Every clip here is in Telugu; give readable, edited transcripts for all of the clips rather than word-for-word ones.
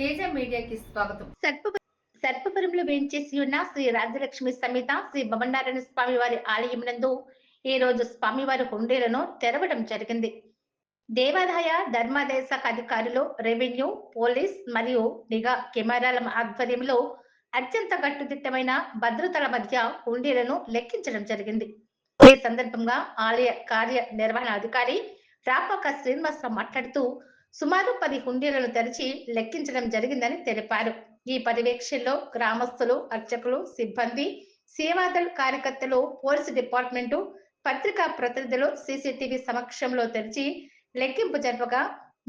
తేజ మీడియాకి స్వాగతం. సర్పవరంలో వేంచేసి ఉన్న శ్రీ రాజ్యలక్ష్మి సమేత శ్రీ భవనారాయణ స్వామి వారి ఆలయం నందు ఈ రోజు స్వామివారి హుండీలను తెరవడం జరిగింది. దేవాదాయ ధర్మాదాయ శాఖ అధికారులు, రెవెన్యూ, పోలీస్ మరియు నిఘా కెమెరాల ఆధ్వర్యంలో అత్యంత కట్టుదిట్టమైన భద్రతల మధ్య హుండీలను లెక్కించడం జరిగింది. ఈ సందర్భంగా ఆలయ కార్యనిర్వహణ అధికారి రాపాక శ్రీనివాసరావు మాట్లాడుతూ సుమారు 10 హుండీలను తెరిచి లెక్కించడం జరిగిందని తెలిపారు. ఈ పర్యవేక్షణలో గ్రామస్తులు, అర్చకులు, సిబ్బంది, సేవాదళ కార్యకర్తలు, పోలీసు డిపార్ట్మెంటు, పత్రికా ప్రతినిధులు సీసీటీవీ సమక్షంలో తెరిచి లెక్కింపు జరపగా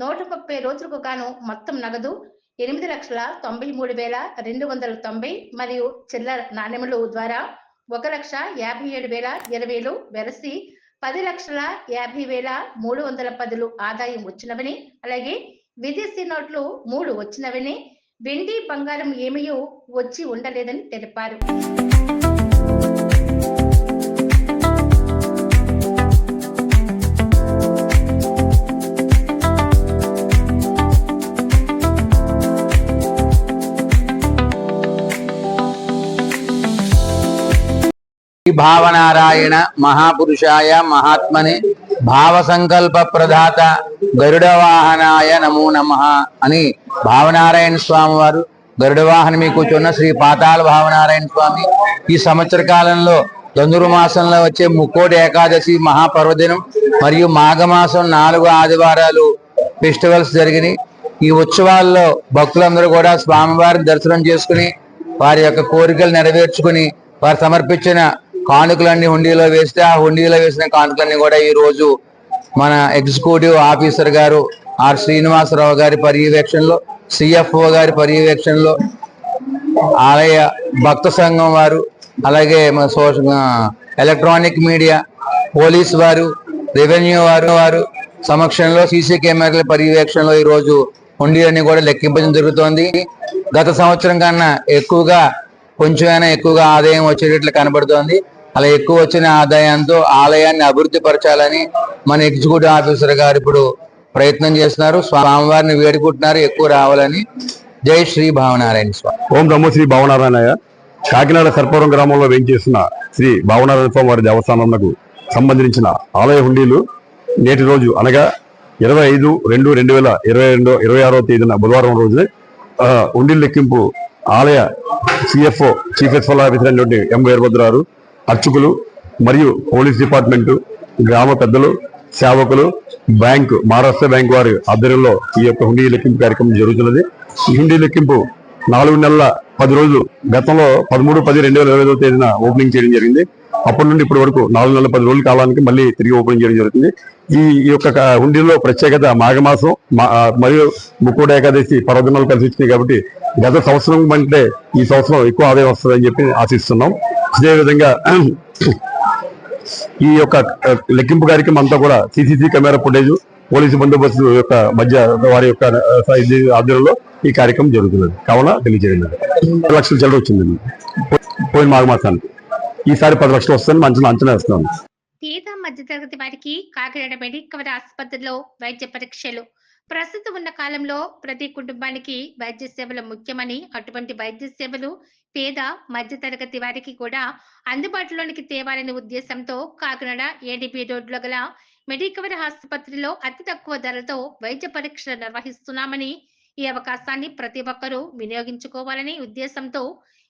130 రోజులకు గాను మొత్తం నగదు 8,93,290 మరియు చిల్లర నాణెములు ద్వారా 1,57,020 వెరసి 10,50,310 ఆదాయం వచ్చినవని, అలాగే విదేశీ నోట్లు 3 వచ్చినవని, వెండి బంగారం ఏమీ వచ్చి ఉండలేదని తెలిపారు. భావనారాయణ మహాపురుషాయ మహాత్మనే భావసంకల్ప ప్రదాత గరుడ వాహనాయ నమో నమః అని భావనారాయణ స్వామి వారు గరుడ వాహనమీ కూర్చున్న శ్రీ పాతాళ భావనారాయణ స్వామి ఈ సంవత్సర కాలంలో ధనుర్మాసంలో వచ్చే ముక్కోటి ఏకాదశి మహాపర్వదినం మరియు మాఘమాసం 4 ఆదివారాలు ఫెస్టివల్స్ జరిగినాయి. ఈ ఉత్సవాల్లో భక్తులందరూ కూడా స్వామివారిని దర్శనం చేసుకుని వారి యొక్క కోరికలు నెరవేర్చుకుని వారు సమర్పించిన కానుకలన్నీ హుండీలో వేస్తే ఆ హుండీలో వేసిన కానుకలన్నీ కూడా ఈ రోజు మన ఎగ్జిక్యూటివ్ ఆఫీసర్ గారు ఆర్ శ్రీనివాసరావు గారి పర్యవేక్షణలో, సిఎఫ్ఓ గారి పర్యవేక్షణలో, ఆలయ భక్త సంఘం వారు, అలాగే ఎలక్ట్రానిక్ మీడియా, పోలీస్ వారు, రెవెన్యూ వారు సమక్షంలో సీసీ కెమెరాల పర్యవేక్షణలో ఈ రోజు హుండీలన్నీ కూడా లెక్కించడం జరుగుతోంది. గత సంవత్సరం కన్నా కొంచెమైనా ఎక్కువగా ఆదాయం వచ్చేటట్లు కనబడుతోంది. అలా ఎక్కువ వచ్చిన ఆదాయంతో ఆలయాన్ని అభివృద్ధి పరచాలని మన ఎగ్జిక్యూటివ్ ఆఫీసర్ గారు ఇప్పుడు ప్రయత్నం చేస్తున్నారు. స్వామివారిని వేడుకుంటున్నారు ఎక్కువ రావాలని. జై శ్రీ భావనారాయణ స్వామి. ఓం నమో శ్రీ భావనారాయణయ్య. కాకినాడ సర్పవరం గ్రామంలో వేంచేసిన శ్రీ భావనారాయణ స్వామి వారి దేవస్థానంకు సంబంధించిన ఆలయ హుండీలు నేటి రోజు అనగా 25/2/2026 తేదీన బుధవారం రోజున హుండీల లెక్కింపు ఆలయ సిఎఫ్ఓ చీఫ్ ఎస్ఎల్ ఆఫీసర్ అయినటువంటి ఎం వీరభద్రారు, అర్చకులు మరియు పోలీస్ డిపార్ట్మెంటు, గ్రామ పెద్దలు, సేవకులు, బ్యాంకు మహారాష్ట్ర బ్యాంక్ వారి ఆధ్వర్యంలో ఈ యొక్క హుండీ లెక్కింపు కార్యక్రమం జరుగుతున్నది. ఈ హుండీ లెక్కింపు 4 నెలల 10 రోజులు గతంలో 13/10/2025 తేదీన ఓపెనింగ్ చేయడం జరిగింది. అప్పటి నుండి ఇప్పటి వరకు 4 నెలల 10 రోజుల కాలానికి మళ్ళీ తిరిగి ఓపెనింగ్ చేయడం జరుగుతుంది. ఈ యొక్క హుండీలో ప్రత్యేకత మాఘమాసం మరియు ముక్కోటి ఏకాదశి పర్వదినాలు కలిసి వచ్చినాయి కాబట్టి గత సంవత్సరం కంటే ఈ సంవత్సరం ఎక్కువ ఆదాయం వస్తుందని చెప్పి ఆశిస్తున్నాం. అదేవిధంగా ఈ యొక్క లెక్కింపు కార్యక్రమం అంతా కూడా సిసిసి కెమెరా ఫుటేజ్, పోలీసు బందోబస్తు యొక్క మధ్య వారి యొక్క ఆధ్వర్యంలో ఈ కార్యక్రమం జరుగుతున్నది. కావున తెలియజేయడం 10 లక్షల చిల్లర వచ్చింది పోయిన మాఘమాసానికి. ఈసారి 10 లక్షలు వస్తుందని అంచనా వేస్తున్నాను. పేద మధ్యతరగతి వారికి కాకినాడ మెడికవర్ ఆసుపత్రిలో వైద్య పరీక్షలు. ప్రస్తుతం ఉన్న కాలంలో ప్రతి కుటుంబానికి వైద్య సేవలు ముఖ్యమని, అటువంటి వైద్య సేవలు పేద మధ్యతరగతి వారికి కూడా అందుబాటులోనికి తేవాలనే ఉద్దేశంతో కాకినాడ ఏడీబీ రోడ్లో గల మెడికవర్ ఆసుపత్రిలో అతి తక్కువ ధరలతో వైద్య పరీక్షలు నిర్వహిస్తున్నామని, ఈ అవకాశాన్ని ప్రతి ఒక్కరూ వినియోగించుకోవాలనే ఉద్దేశంతో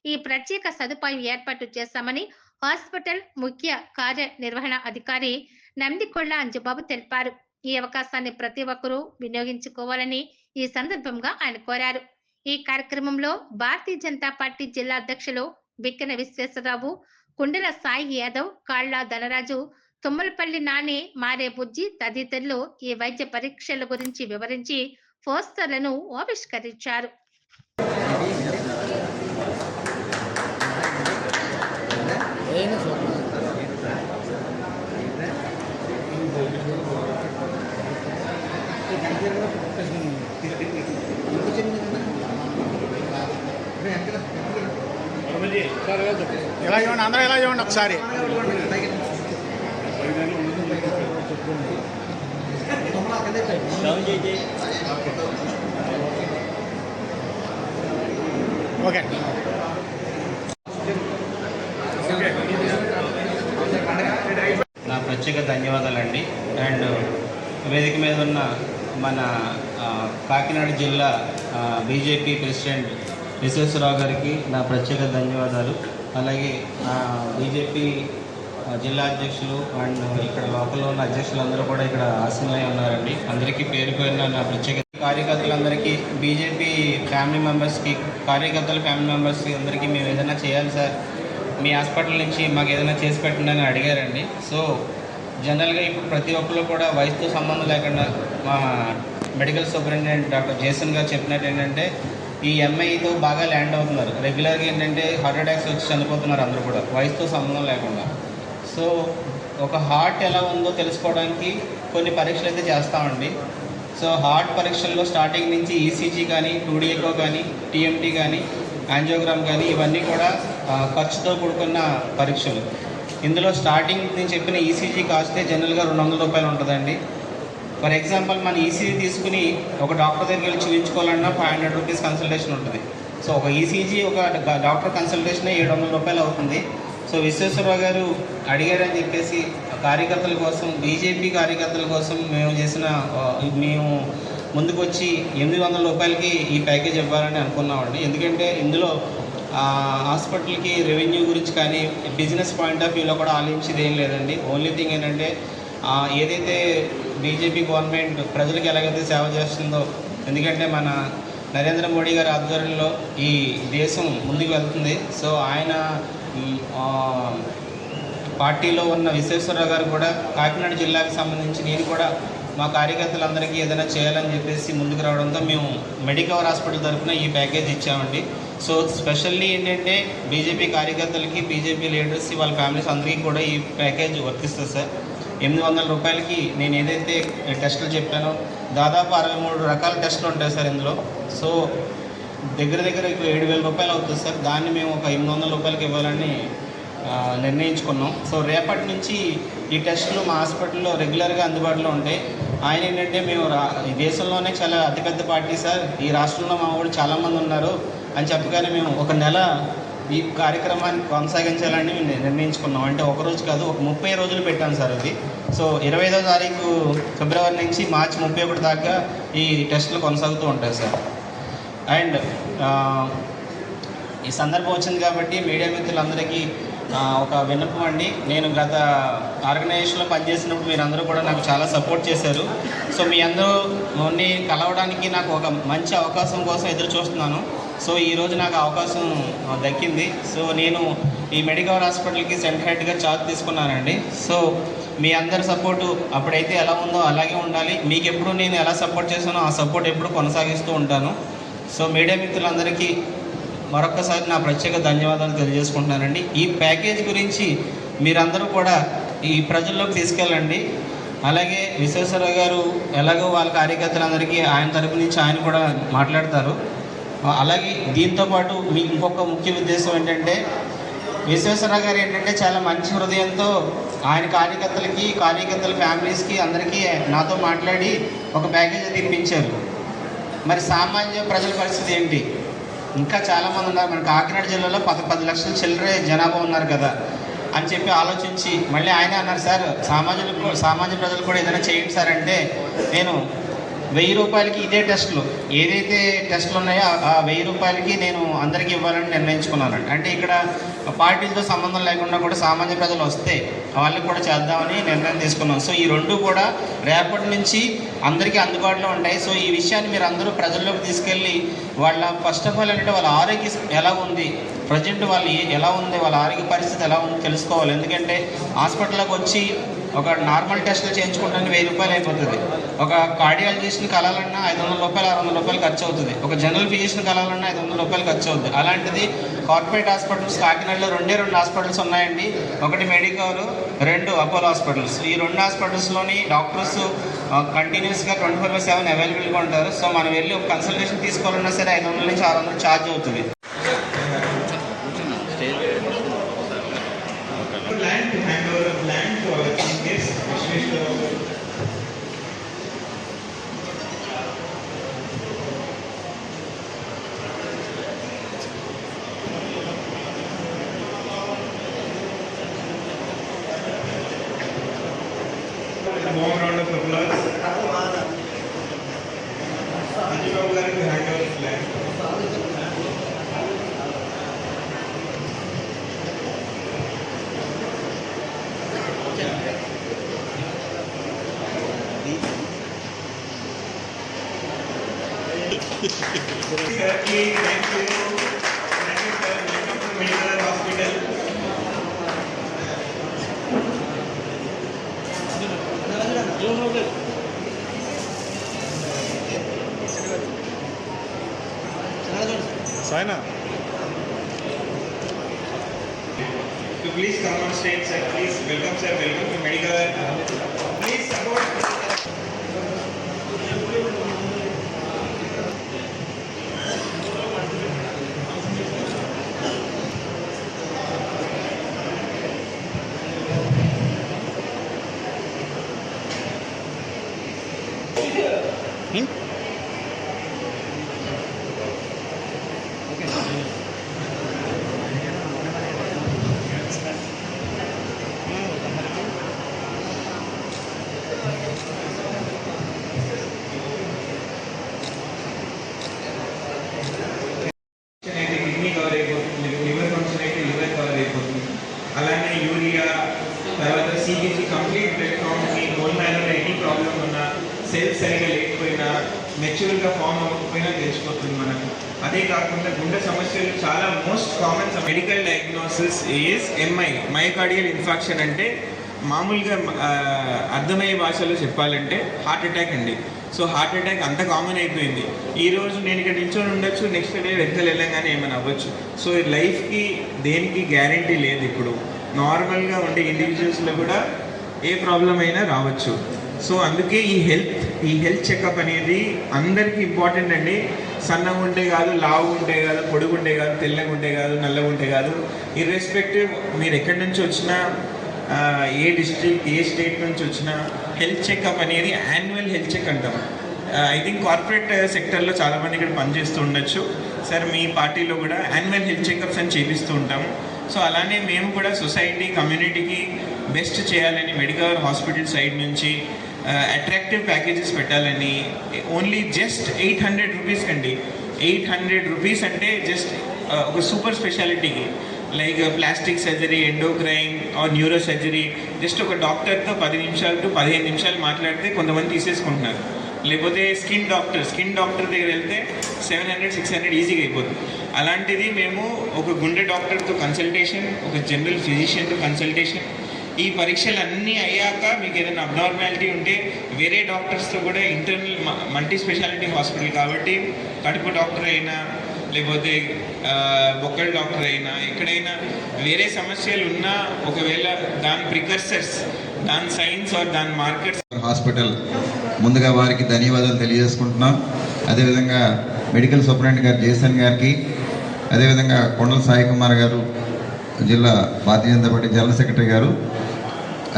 ఈ ప్రత్యేక సదుపాయం ఏర్పాటు చేశామని హాస్పిటల్ ముఖ్య కార్యనిర్వహణ అధికారి నందికొండ అంజబాబు తెలిపారు. ఈ అవకాశాన్ని ప్రతి ఒక్కరూ వినియోగించుకోవాలని ఈ సందర్భంగా ఆయన కోరారు. ఈ కార్యక్రమంలో భారతీయ జనతా పార్టీ జిల్లా అధ్యక్షులు బిక్కన విశ్వేశ్వరరావు, కుండల సాయి యాదవ్, కాళ్ళ ధనరాజు, తుమ్మలపల్లి నాని, మారే బుజ్జి తదితరులు ఈ వైద్య పరీక్షల గురించి వివరించి పోస్టర్లను ఆవిష్కరించారు. ఎలా చూడండి, అందరూ ఎలా చూడండి ఒకసారి. ఓకే. నా ప్రత్యేక ధన్యవాదాలండి. అండ్ వేదిక మీద ఉన్న మన కాకినాడ జిల్లా బీజేపీ ప్రెసిడెంట్ విశ్వేశ్వరరావు గారికి నా ప్రత్యేక ధన్యవాదాలు. అలాగే బీజేపీ జిల్లా అధ్యక్షులు అండ్ ఇక్కడ లోకల్లో ఉన్న అధ్యక్షులందరూ కూడా ఇక్కడ ఆసీనులై ఉన్నారండి. అందరికీ పేరు పేరున నా ప్రత్యేక కార్యకర్తలందరికీ, బీజేపీ ఫ్యామిలీ మెంబర్స్కి, కార్యకర్తల ఫ్యామిలీ మెంబర్స్కి అందరికీ మేము ఏదైనా చేయాలి సార్, మీ హాస్పిటల్ నుంచి మాకు ఏదైనా చేసి పెట్టండి అని అడిగారండి. సో జనరల్గా ఇప్పుడు ప్రతి ఒక్కరు కూడా వయసుతో సంబంధం లేకుండా మా మెడికల్ సూపరింటెండెంట్ డాక్టర్ జేసన్ గారు చెప్పినట్టు ఏంటంటే ఈ ఎంఐతో బాగా ల్యాండ్ అవుతున్నారు. రెగ్యులర్గా ఏంటంటే హార్ట్ అటాక్స్ వచ్చి చనిపోతున్నారు అందరూ కూడా వయసుతో సంబంధం లేకుండా. సో ఒక హార్ట్ ఎలా ఉందో తెలుసుకోవడానికి కొన్ని పరీక్షలు అయితే చేస్తామండి. సో హార్ట్ పరీక్షల్లో స్టార్టింగ్ నుంచి ఈసీజీ కానీ, 2D ఎకో కానీ, టీఎంటీ కానీ, యాంజియోగ్రామ్ కానీ ఇవన్నీ కూడా ఖర్చుతో కూడుకున్న పరీక్షలు. ఇందులో స్టార్టింగ్ నేను చెప్పిన ఈసీజీ కాస్తే జనరల్గా 200 రూపాయలు ఉంటుందండి. ఫర్ ఎగ్జాంపుల్ మన ఈసీజీ తీసుకుని ఒక డాక్టర్ దగ్గరికి వెళ్ళి చూపించుకోవాలన్నా 500 రూపీస్ కన్సల్టేషన్ ఉంటుంది. సో ఒక ఈసీజీ ఒక డాక్టర్ కన్సల్టేషన్ 700 రూపాయలు అవుతుంది. సో విశ్వేశ్వరరావు గారు అడిగారని చెప్పేసి కార్యకర్తల కోసం, బీజేపీ కార్యకర్తల కోసం మేము ముందుకు వచ్చి 800 రూపాయలకి ఈ ప్యాకేజ్ ఇవ్వాలని అనుకున్నామండి. ఎందుకంటే ఇందులో హాస్పిటల్కి రెవెన్యూ గురించి కానీ బిజినెస్ పాయింట్ ఆఫ్ వ్యూలో కూడా ఆలోచించేది ఏం లేదండి. ఓన్లీ థింగ్ ఏంటంటే ఏదైతే బీజేపీ గవర్నమెంట్ ప్రజలకు ఎలాగైతే సేవ చేస్తుందో, ఎందుకంటే మన నరేంద్ర మోడీ గారి ఆధ్వర్యంలో ఈ దేశం ముందుకు వెళ్తుంది. సో ఆయన పార్టీలో ఉన్న విశ్వేశ్వరరావు గారు కూడా కాకినాడ జిల్లాకు సంబంధించి నేను కూడా మా కార్యకర్తలందరికీ ఏదైనా చేయాలని చెప్పేసి ముందుకు రావడంతో మేము మెడికవర్ హాస్పిటల్ తరఫున ఈ ప్యాకేజ్ ఇచ్చామండి. సో స్పెషల్లీ ఏంటంటే బీజేపీ కార్యకర్తలకి, బీజేపీ లీడర్స్, వాళ్ళ ఫ్యామిలీస్ అందరికీ కూడా ఈ ప్యాకేజ్ వర్తిస్తుంది సార్. 800 రూపాయలకి నేను ఏదైతే టెస్టులు చెప్పానో దాదాపు 63 రకాల టెస్టులు ఉంటాయి సార్ ఇందులో. సో దగ్గర 7,000 రూపాయలు అవుతుంది సార్. దాన్ని మేము ఒక 800 రూపాయలకి ఇవ్వాలని నిర్ణయించుకున్నాం. సో రేపటి నుంచి ఈ టెస్టులు మా హాస్పిటల్లో రెగ్యులర్గా అందుబాటులో ఉంటాయి. ఆయన ఏంటంటే మేము ఈ దేశంలోనే చాలా అతిపెద్ద పార్టీ సార్, ఈ రాష్ట్రంలో మా వాళ్ళు చాలామంది ఉన్నారు అని చెప్పగానే మేము ఒక నెల ఈ కార్యక్రమాన్ని కొనసాగించాలని నిర్ణయించుకున్నాం. అంటే ఒకరోజు కాదు, ఒక 30 రోజులు పెట్టాను సార్ అది. సో 25వ తారీఖు ఫిబ్రవరి నుంచి మార్చి 31 దాకా ఈ టెస్టులు కొనసాగుతూ ఉంటాయి సార్. అండ్ ఈ సందర్భం వచ్చింది కాబట్టి మీడియా మిత్రులందరికీ ఒక విన్నపం అండి. నేను గత ఆర్గనైజేషన్లో పనిచేసినప్పుడు మీరందరూ కూడా నాకు చాలా సపోర్ట్ చేశారు. సో మీ అందరూని కలవడానికి నాకు ఒక మంచి అవకాశం కోసం ఎదురు చూస్తున్నాను. సో ఈరోజు నాకు అవకాశం దక్కింది. సో నేను ఈ మెడికవర్ హాస్పిటల్కి సెంటర్ హెడ్గా చార్జ్ తీసుకున్నానండి. సో మీ అందరి సపోర్టు అప్పుడైతే ఎలా ఉందో అలాగే ఉండాలి. మీకు ఎప్పుడు నేను ఎలా సపోర్ట్ చేశానో ఆ సపోర్ట్ ఎప్పుడు కొనసాగిస్తూ ఉంటాను. సో మీడియా మిత్రులందరికీ మరొక్కసారి నా ప్రత్యేక ధన్యవాదాలు తెలియజేసుకుంటున్నానండి. ఈ ప్యాకేజ్ గురించి మీరందరూ కూడా ఈ ప్రజల్లోకి తీసుకెళ్ళండి. అలాగే విశ్వేశ్వరరావు గారు ఎలాగో వాళ్ళ కార్యకర్తలందరికీ ఆయన తరపు నుంచి ఆయన కూడా మాట్లాడతారు. అలాగే దీంతోపాటు మీకు ఇంకొక ముఖ్య ఉద్దేశం ఏంటంటే విశ్వేశ్వరరావు గారు ఏంటంటే చాలా మంచి హృదయంతో ఆయన కార్యకర్తల ఫ్యామిలీస్కి అందరికీ నాతో మాట్లాడి ఒక ప్యాకేజ్ తెప్పించారు. మరి సామాన్య ప్రజల పరిస్థితి ఏంటి? ఇంకా చాలామంది ఉన్నారు. మన కాకినాడ జిల్లాలో 10 లక్షల చిల్లరే జనాభా ఉన్నారు కదా అని చెప్పి ఆలోచించి మళ్ళీ ఆయన అన్నారు, సార్ సామాన్య ప్రజలు కూడా ఏదైనా చేయండి సార్ అంటే నేను 1000 రూపాయలకి ఇదే టెస్టులు ఏదైతే టెస్టులు ఉన్నాయో ఆ 1000 రూపాయలకి నేను అందరికీ ఇవ్వాలని నిర్ణయించుకున్నానండి. అంటే ఇక్కడ పార్టీలతో సంబంధం లేకుండా కూడా సామాన్య ప్రజలు వస్తే వాళ్ళకి కూడా చేద్దామని నిర్ణయం తీసుకున్నాం. సో ఈ రెండు కూడా రేపటి నుంచి అందరికీ అందుబాటులో ఉంటాయి. సో ఈ విషయాన్ని మీరు అందరూ ప్రజల్లోకి తీసుకెళ్ళి వాళ్ళ ఫస్ట్ ఆఫ్ ఆల్ ఏంటంటే వాళ్ళ ఆరోగ్యం ఎలా ఉంది, ప్రజెంట్ వాళ్ళు ఎలా ఉంది, వాళ్ళ ఆరోగ్య పరిస్థితి ఎలా ఉంది తెలుసుకోవాలి. ఎందుకంటే హాస్పిటల్లోకి వచ్చి ఒక నార్మల్ టెస్టులు చేయించుకోవడానికి 1000 రూపాయలు అయిపోతుంది. ఒక కార్డియాలజిస్ట్ని కలాలన్నా 500 రూపాయలు 600 రూపాయలు ఖర్చు అవుతుంది. ఒక జనరల్ ఫిజిషియన్ కలాలన్నా 500 రూపాయలు ఖర్చు అవుతుంది. అలాంటిది కార్పొరేట్ హాస్పిటల్స్ కాకినాడలో 2 హాస్పిటల్స్ ఉన్నాయండి. ఒకటి మెడికవర్, 2 అపోలో హాస్పిటల్స్. ఈ 2 హాస్పిటల్స్లోని డాక్టర్స్ కంటిన్యూస్గా 24/7 అవైలబుల్గా ఉంటారు. సో మనం వెళ్ళి ఒక కన్సల్టేషన్ తీసుకోవాలన్నా సరే 500 నుంచి 600 ఛార్జ్ అవుతుంది. అంజబాబు గారికి hand over flag. Thank you. Thank you, sir. Welcome to Medical Hospital. సాయినా So please come on stage, sir. Please welcome, sir. Welcome to Medical. Please support. అయితే కిడ్నీ కవర్ అయిపోతుంది, లివర్ ఫంక్షన్ అయితే లివర్ కవర్ అయిపోతుంది. అలానే యూరియా, తర్వాత సిబిసి కంప్లీట్ బ్లడ్ కౌంట్, మీ హోల్ మ్యానర్ ఎనీ ప్రాబ్లమ్ ఉన్నా, సెల్స్ సరిగా లేకపోయినా, మెచ్యూర్గా ఫామ్ అవ్వకపోయినా తెలిసిపోతుంది మనకు. అదే కాకుండా గుండె సమస్యలు చాలా most common medical diagnosis is MI, myocardial infarction. అంటే మామూలుగా అర్థమయ్యే భాషలో చెప్పాలంటే హార్ట్ అటాక్ అండి. సో హార్ట్ అటాక్ అంత కామన్ అయిపోయింది. ఈరోజు నేను ఇక్కడ నిల్చొని ఉండొచ్చు, నెక్స్ట్ డే వెనకాల వెళ్ళంగానే ఏమైనా అవ్వచ్చు. సో లైఫ్కి దేనికి గ్యారంటీ లేదు. ఇప్పుడు నార్మల్గా ఉండే ఇండివిజువల్స్లో కూడా ఏ ప్రాబ్లం అయినా రావచ్చు. సో అందుకే ఈ హెల్త్ చెకప్ అనేది అందరికీ ఇంపార్టెంట్ అండి. సన్నగా ఉంటే కాదు, లావు ఉంటే కాదు, పొడుగు ఉంటే కాదు, తెల్లగా ఉంటే కాదు, నల్లగా ఉంటే కాదు, ఇర్రెస్పెక్టివ్ మీరు ఎక్కడి నుంచి వచ్చినా, ఏ డిస్ట్రిక్ట్ ఏ స్టేట్ నుంచి వచ్చినా హెల్త్ చెకప్ అనేది యాన్యువల్ హెల్త్ చెక్ అంటాం. ఐ థింక్ కార్పొరేట్ సెక్టర్లో చాలామంది ఇక్కడ పనిచేస్తూ ఉండొచ్చు. సార్ మీ పార్టీలో కూడా యాన్యువల్ హెల్త్ చెకప్స్ అని చేపిస్తూ ఉంటాము. సో అలానే మేము కూడా సొసైటీ కమ్యూనిటీకి బెస్ట్ చేయాలని మెడికల్ హాస్పిటల్ సైడ్ నుంచి అట్రాక్టివ్ ప్యాకేజెస్ పెట్టాలని ఓన్లీ జస్ట్ 800 రూపీస్ కండి. 800 రూపీస్ అంటే జస్ట్ ఒక సూపర్ స్పెషాలిటీకి like plastic surgery, endocrine or neuro surgery just ఒక డాక్టర్తో 10 నిమిషాలు టు 15 నిమిషాలు మాట్లాడితే కొంతమంది తీసేసుకుంటున్నారు. లేకపోతే స్కిన్ డాక్టర్ దగ్గర వెళ్తే 700-600 ఈజీగా అయిపోతుంది. అలాంటిది మేము ఒక గుండె డాక్టర్తో కన్సల్టేషన్, ఒక జనరల్ ఫిజిషియన్తో కన్సల్టేషన్, ఈ పరీక్షలు అన్నీ అయ్యాక మీకు ఏదైనా అబ్నార్మాలిటీ ఉంటే వేరే డాక్టర్స్తో కూడా ఇంటర్నల్ మల్టీ స్పెషాలిటీ హాస్పిటల్ కాబట్టి కడుపు డాక్టర్ అయినా లేకపోతే బొక్కల డాక్టర్ అయినా ఎక్కడైనా వేరే సమస్యలు ఉన్నా ఒకవేళ దాని ప్రికర్సర్స్, దాని సైన్స్ ఆర్ దాని మార్కర్స్. హాస్పిటల్ ముందుగా వారికి ధన్యవాదాలు తెలియజేసుకుంటున్నాం. అదేవిధంగా మెడికల్ సూపరింటెండెంట్ గారు జేసన్ గారికి, అదేవిధంగా కొండల సాయి కుమార్ గారు జిల్లా Bharatiya Janata party general secretary గారు,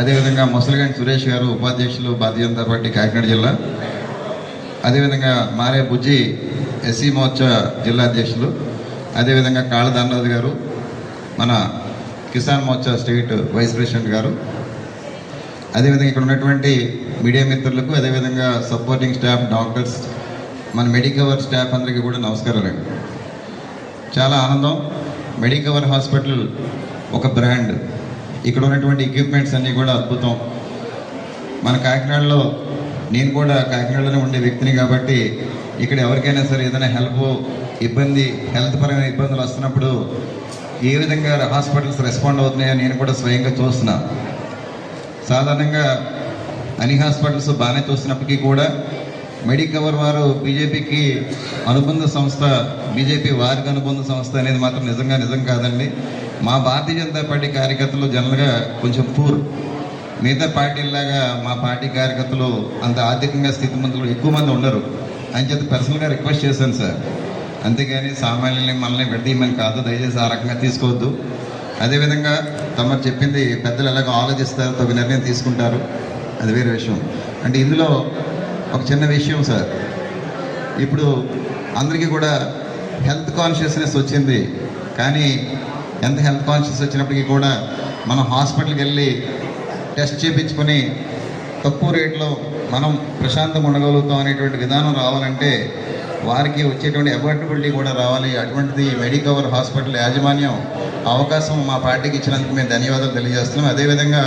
అదేవిధంగా ముసలిగంటి సురేష్ గారు ఉపాధ్యక్షులు భారతీయ జనతా పార్టీ కాకినాడ జిల్లా, అదేవిధంగా మారే బుజ్జి ఎస్సీ మోర్చా జిల్లా అధ్యక్షులు, అదేవిధంగా కాళ్ళ ధనరాజు గారు మన Kisan Morcha state vice president గారు, అదేవిధంగా ఇక్కడ ఉన్నటువంటి మీడియా మిత్రులకు, అదేవిధంగా సపోర్టింగ్ స్టాఫ్, డాక్టర్స్, మన మెడికవర్ స్టాఫ్ అందరికీ కూడా నమస్కారాలండి. చాలా ఆనందం. మెడికవర్ హాస్పిటల్ ఒక బ్రాండ్. ఇక్కడ ఉన్నటువంటి ఎక్విప్మెంట్స్ అన్నీ కూడా అద్భుతం. మన కాకినాడలో, నేను కూడా కాకినాడలోనే ఉండే వ్యక్తిని కాబట్టి ఇక్కడ ఎవరికైనా సరే ఏదైనా హెల్త్ పరమైన ఇబ్బందులు వస్తున్నప్పుడు ఏ విధంగా హాస్పిటల్స్ రెస్పాండ్ అవుతున్నాయో నేను కూడా స్వయంగా చూస్తున్నా. సాధారణంగా అన్ని హాస్పిటల్స్ బాగానే చూస్తున్నప్పటికీ కూడా మెడికవర్ వారు బీజేపీకి అనుబంధ సంస్థ, బీజేపీ వారికి అనుబంధ సంస్థ అనేది మాత్రం నిజం కాదండి. మా భారతీయ జనతా పార్టీ కార్యకర్తలు జనరల్గా కొంచెం పూర్. మిగతా పార్టీలాగా మా పార్టీ కార్యకర్తలు అంత ఆర్థికంగా స్థితిమంతులు ఎక్కువ మంది ఉండరు. అని చెప్పి పర్సనల్గా రిక్వెస్ట్ చేశాను సార్. అంతేగాని సామాన్యుల్ని మనల్ని విడదీయమని కాదు, దయచేసి ఆ రకంగా తీసుకోవద్దు. అదేవిధంగా తమరు చెప్పింది పెద్దలు ఎలాగో ఆలోచిస్తారు, తగు నిర్ణయం తీసుకుంటారు, అది వేరే విషయం. అంటే ఇందులో ఒక చిన్న విషయం సార్, ఇప్పుడు అందరికీ కూడా హెల్త్ కాన్షియస్నెస్ వచ్చింది. కానీ ఎంత హెల్త్ కాన్షియస్ వచ్చినప్పటికీ కూడా మనం హాస్పిటల్కి వెళ్ళి టెస్ట్ చేయించుకొని తక్కువ రేట్లో మనం ప్రశాంతంగా ఉండగలుగుతాం అనేటువంటి విధానం రావాలంటే వారికి వచ్చేటువంటి అఫోర్డబిలిటీ కూడా రావాలి. అటువంటిది మెడికవర్ హాస్పిటల్ యాజమాన్యం అవకాశం మా పార్టీకి ఇచ్చినందుకు మేము ధన్యవాదాలు తెలియజేస్తున్నాం. అదేవిధంగా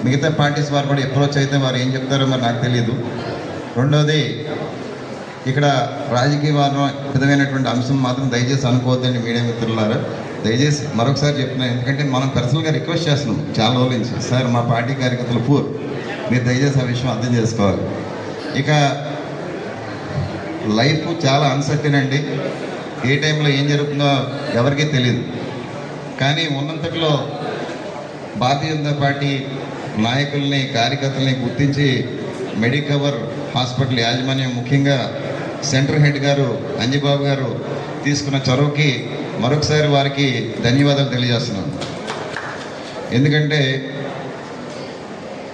మిగతా పార్టీస్ వారు కూడా అప్రోచ్ అయితే వారు ఏం చెప్తారో మరి నాకు తెలియదు. రెండోది, ఇక్కడ రాజకీయ విధమైనటువంటి అంశం మాత్రం దయచేసి అనుకోవద్దండి మీడియా మిత్రులారా. దయచేసి మరొకసారి చెప్తున్నాను, ఎందుకంటే మనం పర్సనల్గా రిక్వెస్ట్ చేస్తున్నాం చాలా రోజుల నుంచి, సార్ మా పార్టీ కార్యకర్తలు పూర్, మీరు దయచేసి ఆ విషయం అర్థం చేసుకోవాలి. ఇక లైఫ్ చాలా అన్సర్టెన్ అండి, ఏ టైంలో ఏం జరుగుతుందో ఎవరికీ తెలియదు. కానీ ఉన్నంతలో భారతీయ జనతా పార్టీ నాయకుల్ని కార్యకర్తల్ని గుర్తించి మెడికవర్ హాస్పిటల్ యాజమాన్యం, ముఖ్యంగా సెంటర్ హెడ్ గారు అంజిబాబు గారు తీసుకున్న చొరవకి మరొకసారి వారికి ధన్యవాదాలు తెలియజేస్తున్నాను. ఎందుకంటే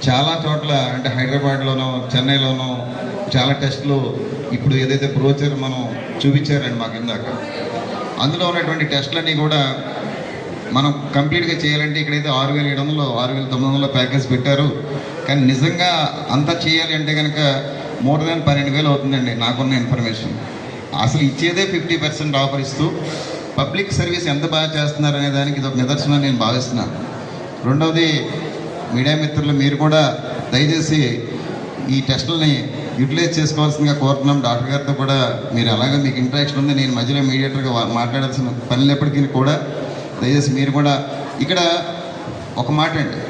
చాలా చోట్ల, అంటే హైదరాబాద్లోనో చెన్నైలోనో చాలా టెస్టులు ఇప్పుడు ఏదైతే బ్రోచర్ మనం చూపించారండి మాకు ఇందాక, అందులో ఉన్నటువంటి టెస్టులన్నీ కూడా మనం కంప్లీట్గా చేయాలంటే ఇక్కడైతే 6,700 6,900 ప్యాకేజ్ పెట్టారు. కానీ నిజంగా అంతా చేయాలి అంటే కనుక మోర్ దాన్ 12,000 అవుతుందండి నాకున్న ఇన్ఫర్మేషన్. అసలు ఇచ్చేదే 50% ఆఫర్ ఇస్తూ పబ్లిక్ సర్వీస్ ఎంత బాగా చేస్తున్నారు అనే దానికి ఇది ఒక నిదర్శనం నేను భావిస్తున్నాను. రెండవది, మీడియా మిత్రులు మీరు కూడా దయచేసి ఈ టెస్టులని యూటిలైజ్ చేసుకోవాల్సిందిగా కోరుతున్నాం. డాక్టర్ గారితో కూడా మీరు అలాగే మీకు ఇంటరాక్షన్ ఉంది, నేను మధ్యలో మీడియేటర్గా మాట్లాడాల్సిన పని లేప్పటికీ కూడా దయచేసి మీరు కూడా ఇక్కడ ఒక మాట అండి,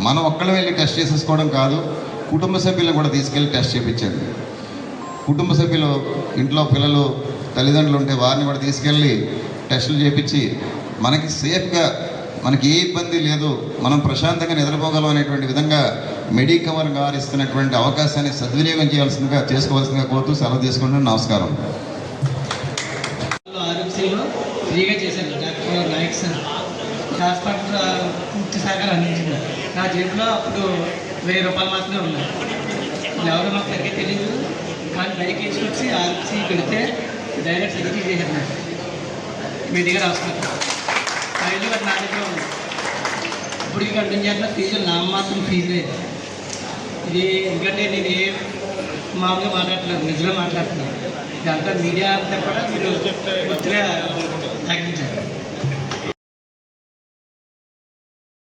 మనం ఒక్కళ్ళు వెళ్ళి టెస్ట్ చేసేసుకోవడం కాదు, కుటుంబ సభ్యులను కూడా తీసుకెళ్ళి టెస్ట్ చేయించండి. కుటుంబ సభ్యులు, ఇంట్లో పిల్లలు తల్లిదండ్రులు ఉంటే వారిని కూడా తీసుకెళ్ళి టెస్టులు చేయించి మనకి సేఫ్గా, మనకి ఏ ఇబ్బంది లేదు, మనం ప్రశాంతంగా నిద్రపోగలం అనేటువంటి విధంగా మెడికవర్ గారు ఇస్తున్నటువంటి అవకాశాన్ని సద్వినియోగం చేసుకోవాల్సిందిగా కోరుతూ సెలవు తీసుకుంటున్నాను. నమస్కారం. ఆరోగ్యంలో ఫ్రీగా చేశాను డాక్టర్ నాయక్ సార్. హాస్పిటల్ పూర్తి సహకారం అందించింది. నా జేబులో అప్పుడు 1000 రూపాయలు మాత్రమే ఉన్నాయి. ఎవరో మాకు సరిగ్గా తెలియదు, కానీ బైక్ వేసుకొచ్చి ఆర్సీ పెడితే డైరెక్ట్ సర్జరీ చేశారు నాకు మీ దగ్గర హాస్పిటల్. ఆ ఇల్లు వాటి నా దగ్గర ఉంది. ఇప్పుడు ఇక అర్థం చేస్తున్న ఫీజులు నా మాత్రం ఫీజు లేదు. ఇది ఎందుకంటే నేను మామూలుగా మాట్లాడట్లేదు, నిజంగా మాట్లాడుతున్నాను. ఇదంతా మీడియా అంతా కూడా మీరు పూర్తిగా